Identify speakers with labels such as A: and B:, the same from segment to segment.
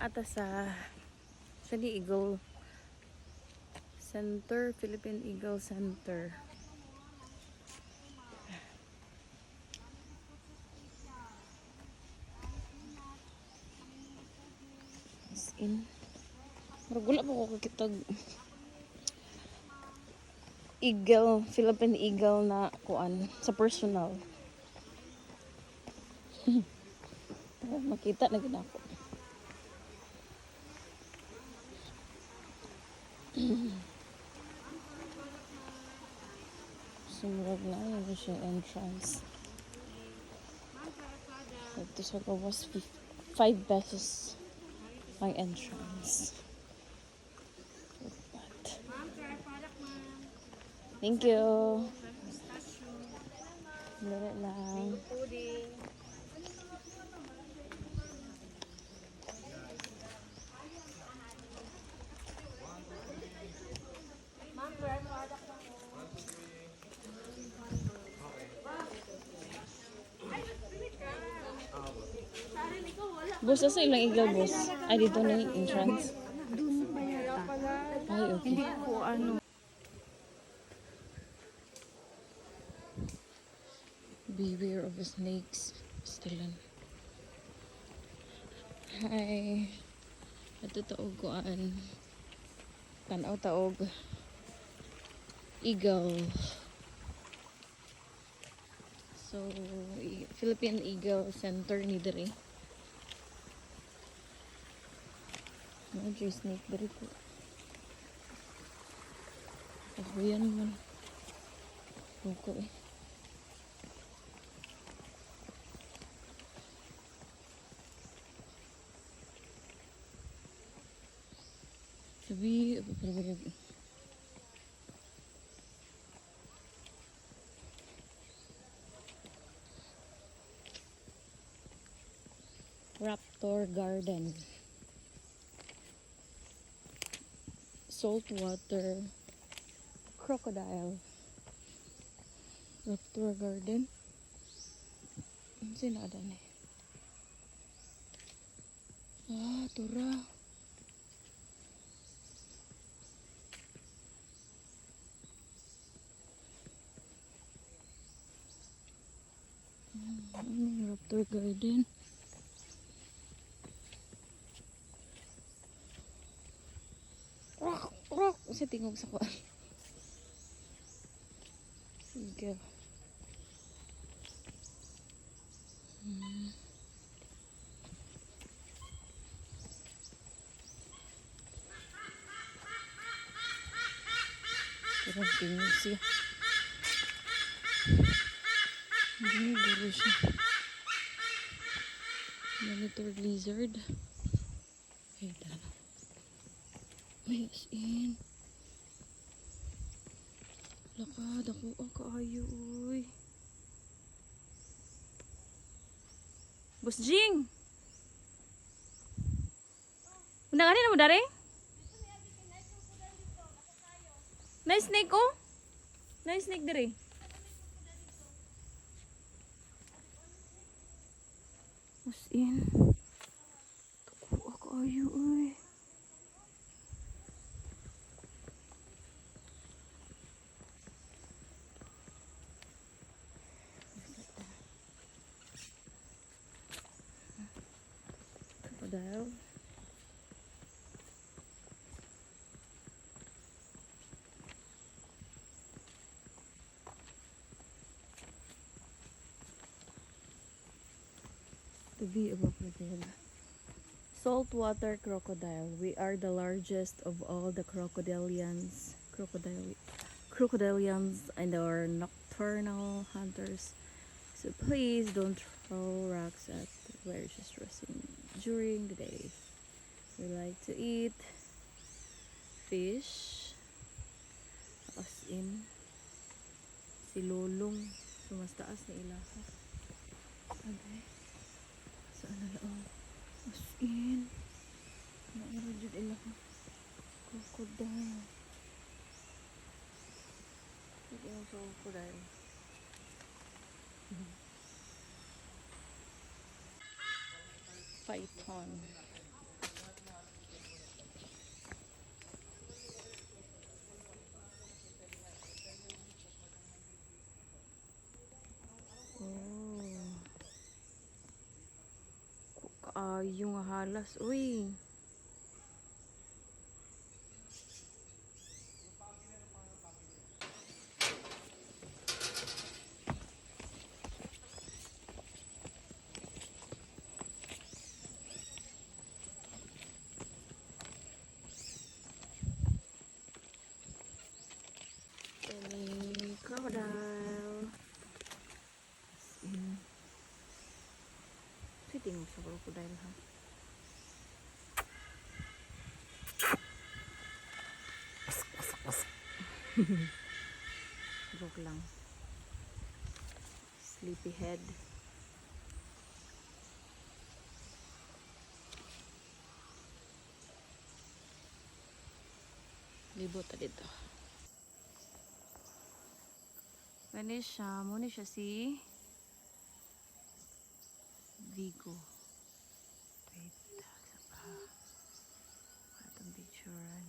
A: ata sa ni Eagle Center, Philippine Eagle Center. As in, maragula po ko kakitag Eagle, Philippine Eagle na kuan sa personal. Makita na gina ko. Sumurag na yun siya entrance. Ito sa gawas 5 pesos ang entrance. But, thank you. Lala lang. Boss, asa ilang Eagle, boss? Ay, dito na yung entrance.
B: Doon pa yata.
A: Ay, okay.
B: Hindi ko ano.
A: Beware of the snakes. Stilan. Hi. Ito taog kuan. Tanaw taog. Eagle. So, Philippine Eagle Center ni diri. Medyo snake diri po. Oh, yan naman. Buko eh. Sabi, Raptor Garden. Saltwater crocodile. Raptor Garden. Sino ada nih? Ah, tura. Ini Raptor Garden. Rock, sa tingog sa kuan. Sige. Parang tingog siya. Hindi guro siya. Monitor lizard. Ay, tara. Ay, as in. Lakad ako ang kaayo, uy. Boss Jing! Unang ano na mo, Daring? Nice snake, oh. Nice snake, Daring. As in. Tuko ang kaayo, uy. Crocodile. To be a crocodile. Saltwater crocodile. We are the largest of all the crocodilians and are nocturnal hunters. So please don't throw rocks at where she's resting during the day. We like to eat fish. As in si Lulong. So mas taas na ilahas. Okay. So ano lang. As in nairajud ilahas. Crocodile. Ito yung crocodile. Python. Kaayo nga halas. Uy. Any crocodile. Sitting sa crocodile ha. Joke lang. Sleepyhead. Libot na dito. Muna siya si Vigo. Wait, sa pa. Atong picturean.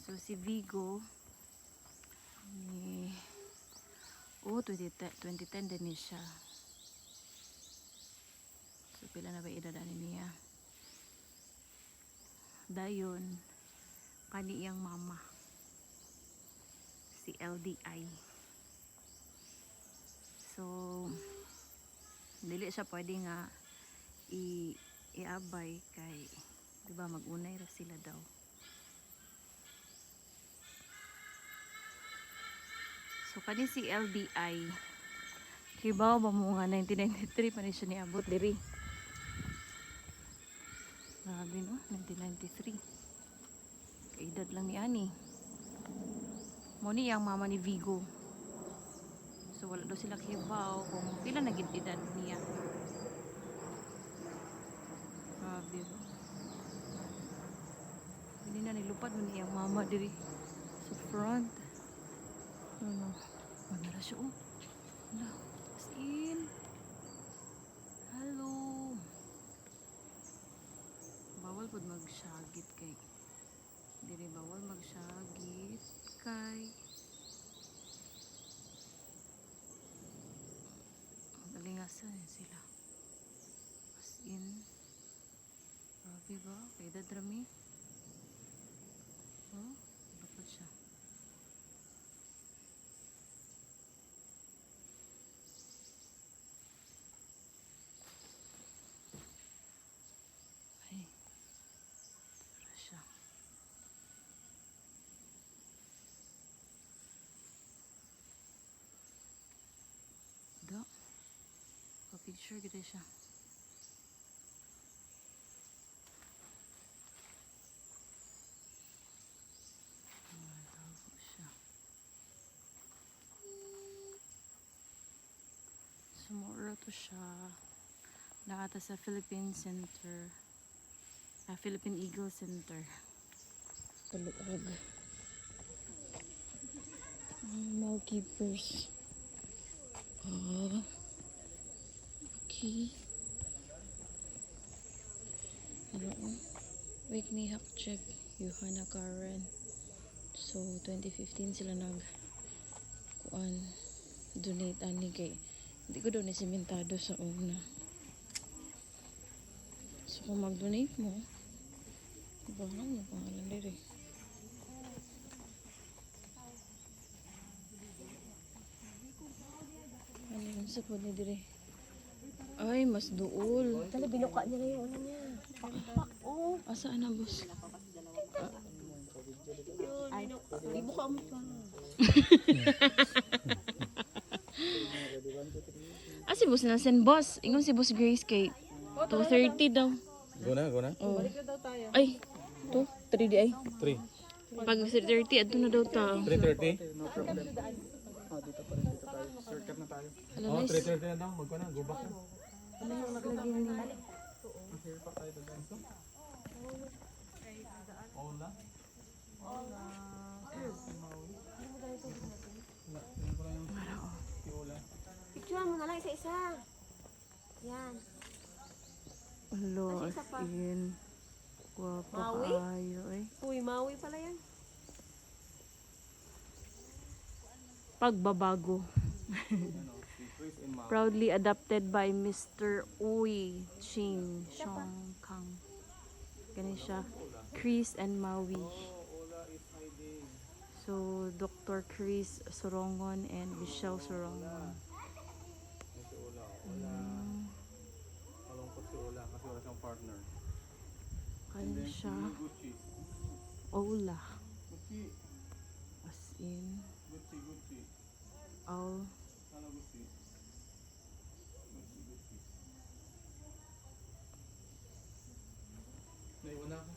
A: So si Vigo ni 2010 din siya. So pila na ba edad niya? Dayon kani iyang mama si LDI. So dili siya pwede nga iabay kay di ba mag-unay ra sila daw. So kani si LDI kibaw ba mo nga 1993 pa ni siya niabot diri. Grabe no, 1993. Kaedad lang ni Ani. Mo ni ang mama ni Vigo. So wala daw sila kibaw kung pila na gid edad niya. Grabe ba. Hindi na nilupad mo ni ang mama diri sa front. Ano? Wala na siya oh. Wala. As in. Hello. Bawal pud magsyagit kay diri bawal magsyagit kay galingasan sila as in grabe ba kay dadrami oh dapat siya siya. Do. Pa-picture kita siya. Tago siya. Sumura to siya. Nakata sa Philippine Center. Philippine Eagle Center. Taluag. Mall keepers. Okay. Ano? Wake me up check. Johanna Karen. So 2015 sila donate ani kay hindi ko daw ni sementado sa una. So kung mag-donate mo, bahala mo pangalan diri. Ano yun sa po ni diri? Ay, mas duol.
B: Tala, binuka niya na yung ano niya. Pakpak, oh.
A: Asaan na, boss?
B: Yun, binuka mo pa.
A: Si boss na sen, boss. Ingon si boss Grace kay 2:30 daw.
C: Go na.
A: Oh. Ay, 3 di ay.
C: 3.
A: Pag 3:30, adto na daw ta.
C: 3:30?
D: No problem. Dito pa rin dito tayo. Shortcut na tayo.
A: Hello,
C: Oh,
A: guys.
C: 3:30 na daw. Magko na, go back na.
A: Ano yung naglagay ni?
D: Okay, pa tayo doon.
C: Hola.
B: Picturean mo na lang isa-isa. Yan.
A: Hello,
B: Kasi
A: as
B: isa pa.
A: in. Guwapo
B: Maui?
A: kaayo eh.
B: Uy, Maui pala yan.
A: pagbabago.
C: Si Chris and Ma.
A: Proudly adopted by Mr. Uy Ching Shong Kang. Ganun siya. Chris and Maui.
C: Ola is hiding.
A: So, Dr. Chris Sorongon and Michelle Sorongon.
C: Yan si Ola. Ola. Malungkot si Ola kasi wala siyang partner.
A: Ganun siya.
C: Gucci.
A: Ola.
C: Gucci.
A: As in,
C: Gucci. Gucci.
A: all.
C: Sana Gucci. Gucci. Gucci. Naiwan ako.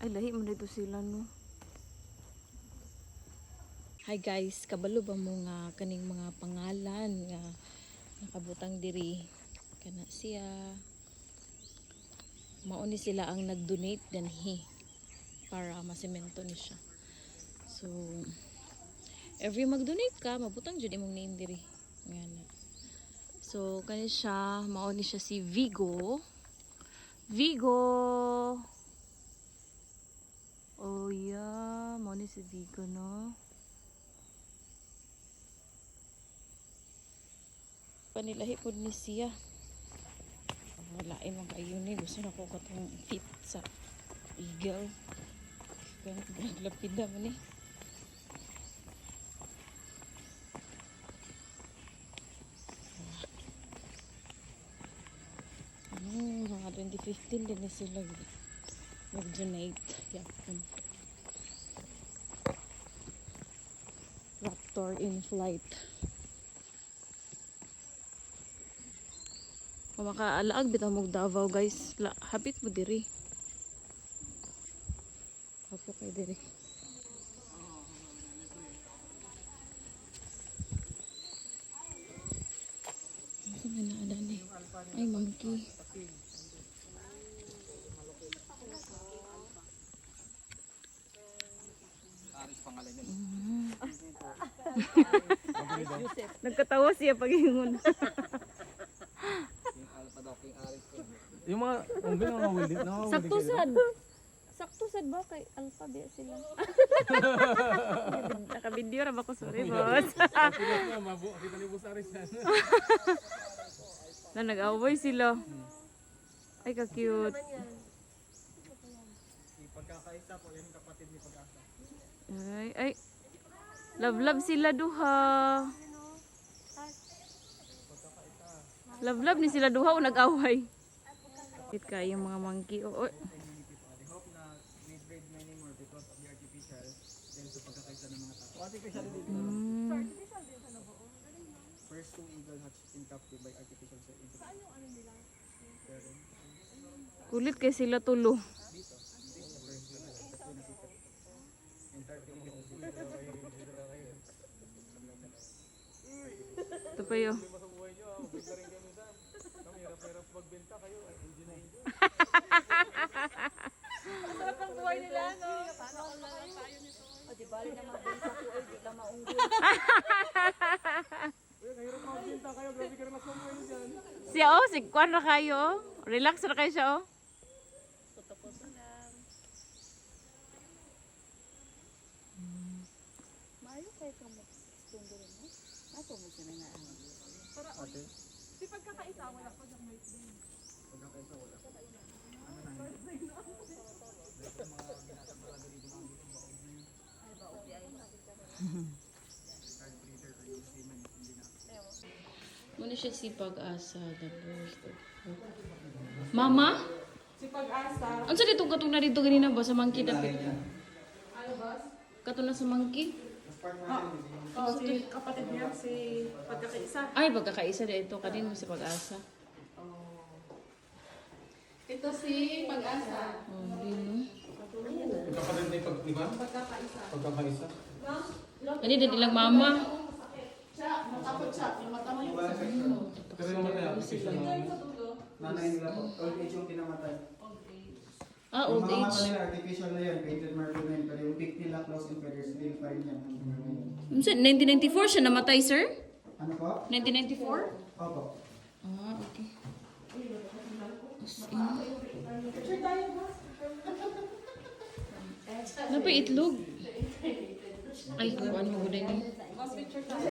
A: Ay, lahi mo dito sila, no? Hi guys, kabalo ba mo nga kaning mga pangalan nga nakabutang diri kana siya. Mauni sila ang nag-donate danhi para masemento ni siya. So every mag-donate ka, mabutang jud imong name diri. Ngana. So kani siya, mauni siya si Vigo. Vigo. Oh yeah, mauni si Vigo, no? Panilahi po ni siya. Wala imong kayo ni. Gusto na ko katong fit sa eagle. Lapida mo ni. Mga 2015 din na sila mag-donate. Yapon. Raptor in flight. Kung makaalaag bitaw mo Davao guys, hapit mo diri. Hapo kay diri. Ano man na ni? Ay monkey.
D: Aris pangalan niya.
A: Nagkatawa siya pag-ingon.
D: Yung alpha daw, King Aris.
C: Yung mga unggoy na mawili.
A: Saktusad. Saktusad ba kay alphabet sila? Naka-video ra ba ko, sorry boss.
C: Kita ni Boss Aris yan.
A: Na nag-away sila. Ay ka-cute.
D: Yung pagkakaisa po, yan yung kapatid ni Pag-asa.
A: Ay. Love sila duha. Love ni sila duha o nag-away. Kit kayo mga monkey. Oh.
D: I hope na we breed many more because of the artificial dahil sa pagkakaisa ng mga tao. Artificial din. First two eagle hatched in captive by artificial insemination. Saan yung ano nila?
A: Kulit kay sila tulo.
D: Dito. This is the first one. That's when nakita. In 30 minutes.
A: Ito pa yun.
C: Sa buhay nyo, magbenta rin kayo minsan. Kami hirap-hirap magbenta kayo. Enjoy na enjoy.
B: Sarap ng buhay nila, no? Paano kung lang tayo nito? O, di bali na magbenta ko, di lang maunggol.
C: Uy, kahirap magbenta kayo. Grabe ka rin mas mabuhay nyo dyan.
A: Siya si Kwan na kayo. Relax na kayo siya
B: Tutupos lang. Maayo kayo kang mag-extend rin, no? Ato mo siya na nga.
D: Ate,
B: Si pagkakaisa, wala pa siyang may
D: pagkakaisa wala. Ano na hindi? Dahil sa mga binatang talaga dito mga dito, baog na yun.
B: Ay, ba, okay, ay.
D: Card breeder or yung semen, hindi na.
A: Muna siya si Pag-asa. Mama?
B: Si pag-asa.
A: Ano sa dito katong na dito ganina ba sa monkey dapit?
B: Ano, boss?
A: Katong na sa monkey?
B: Oh, si kapatid niya, si pagkakaisa.
A: Ay, pagkakaisa dito kanino si Pag-asa.
B: Ito si pag-asa.
A: Oh, dino.
C: Kapatid na yung di ba? Pagkakaisa.
A: Ano din ilang mama?
B: Siya, matakot siya. Yung mata mo yung
C: Pero yung mga application na
E: Nanay nila po, old age yung pinamatay.
A: Ah,
E: Yung
A: old
E: mga mata
A: age.
E: nila, artificial na yan, painted marble na yun, pero yung pick nila, close and feathers, real pa rin yan.
A: Unsa 1994 siya namatay, sir?
E: Ano po?
A: 1994?
E: Opo.
A: Ah, okay. Ano pa itlog? Ay, kuhaan mo gud ni.